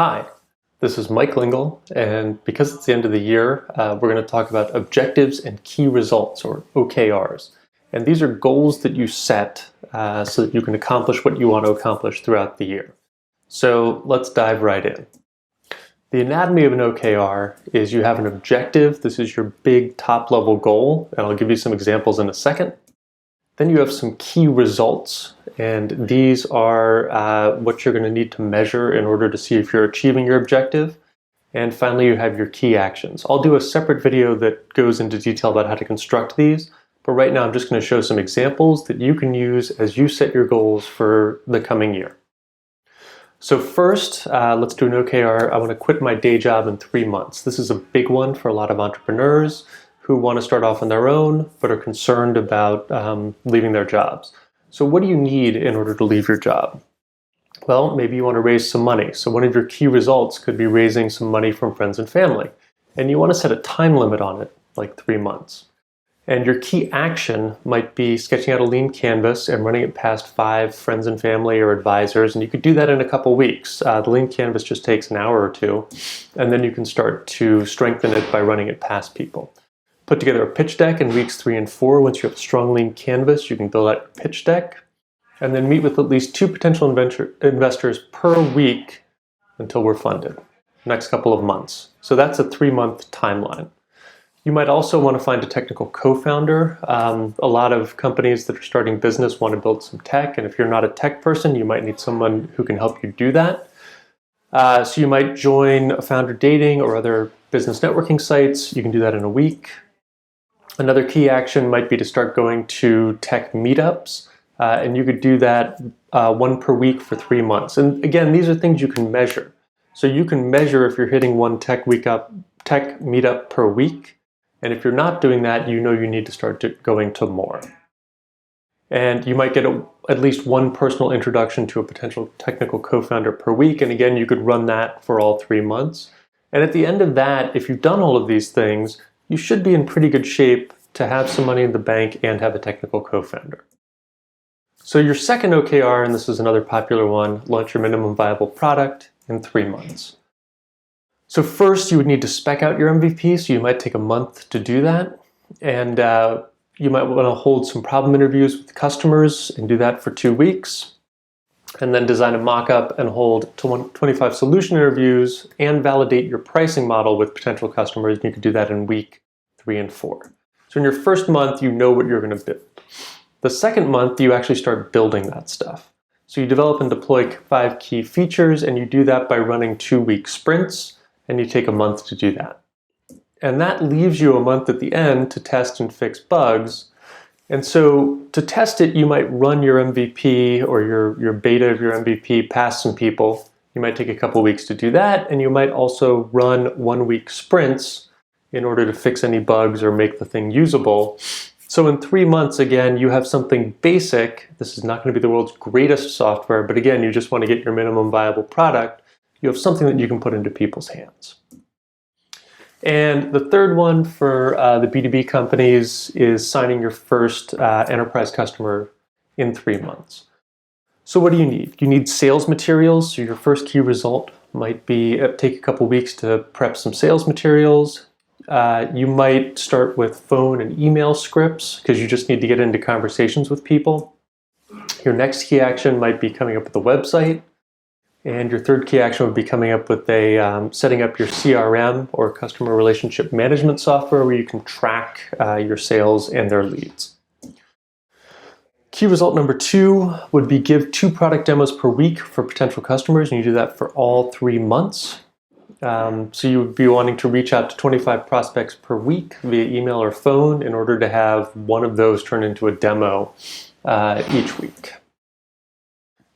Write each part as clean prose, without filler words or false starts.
Hi, this is Mike Lingle, and because it's the end of the year, we're going to talk about objectives and key results, or OKRs. And these are goals that you set so that you can accomplish what you want to accomplish throughout the year. So let's dive right in. The anatomy of an OKR is you have an objective. This is your big top-level goal, and I'll give you some examples in a second. Then you have some key results, and these are what you're going to need to measure in order to see if you're achieving your objective. And finally, you have your key actions. I'll do a separate video that goes into detail about how to construct these, but right now I'm just going to show some examples that you can use as you set your goals for the coming year. So first, let's do an OKR. I want to quit my day job in 3 months. This is a big one for a lot of entrepreneurs who want to start off on their own, but are concerned about leaving their jobs. So what do you need in order to leave your job? Well, maybe you want to raise some money. So one of your key results could be raising some money from friends and family. And you want to set a time limit on it, like 3 months. And your key action might be sketching out a lean canvas and running it past 5 friends and family or advisors. And you could do that in a couple weeks. The lean canvas just takes an hour or two. And then you can start to strengthen it by running it past people. Put together a pitch deck in weeks 3 and 4. Once you have a strong lean canvas, you can build out your pitch deck. And then meet with at least 2 potential investors per week until we're funded. Next couple of months. So that's a 3-month timeline. You might also want to find a technical co-founder. A lot of companies that are starting business want to build some tech, and if you're not a tech person, you might need someone who can help you do that. So you might join a founder dating or other business networking sites. You can do that in a week. Another key action might be to start going to tech meetups, and you could do that 1 per week for 3 months. And again, these are things you can measure. So you can measure if you're hitting 1 tech meetup per week. And if you're not doing that, you know you need to start going to more. And you might get at least 1 personal introduction to a potential technical co-founder per week. And again, you could run that for all 3 months. And at the end of that, if you've done all of these things, you should be in pretty good shape to have some money in the bank and have a technical co-founder. So your second OKR, and this is another popular one, launch your minimum viable product in 3 months. So first, you would need to spec out your MVP, so you might take a month to do that. And you might want to hold some problem interviews with customers and do that for 2 weeks. And then design a mock-up and hold 25 solution interviews and validate your pricing model with potential customers. You can do that in week 3 and 4. So in your first month, you know what you're going to build. The second month, you actually start building that stuff. So you develop and deploy 5 key features, and you do that by running 2-week sprints. And you take a month to do that. And that leaves you a month at the end to test and fix bugs. And so to test it, you might run your MVP or your beta of your MVP past some people. You might take a couple weeks to do that, and you might also run 1-week sprints in order to fix any bugs or make the thing usable. So in 3 months, again, you have something basic. This is not going to be the world's greatest software, but again, you just want to get your minimum viable product. You have something that you can put into people's hands. And the third one for the B2B companies is signing your first enterprise customer in 3 months. So what do you need? You need sales materials. So your first key result might be take a couple weeks to prep some sales materials. You might start with phone and email scripts because you just need to get into conversations with people. Your next key action might be coming up with a website. And your third key action would be coming up with setting up your CRM or customer relationship management software where you can track your sales and their leads. Key result number 2 would be give 2 product demos per week for potential customers, and you do that for all 3 months. So you would be wanting to reach out to 25 prospects per week via email or phone in order to have one of those turn into a demo each week.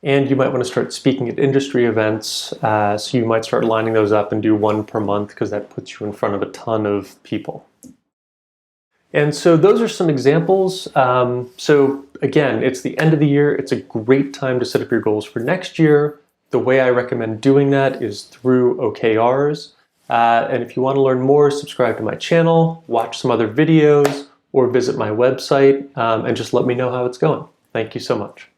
And you might want to start speaking at industry events, so you might start lining those up and do 1 per month because that puts you in front of a ton of people. And so those are some examples. So again, it's the end of the year. It's a great time to set up your goals for next year. The way I recommend doing that is through OKRs. And if you want to learn more, subscribe to my channel, watch some other videos, or visit my website, and just let me know how it's going. Thank you so much.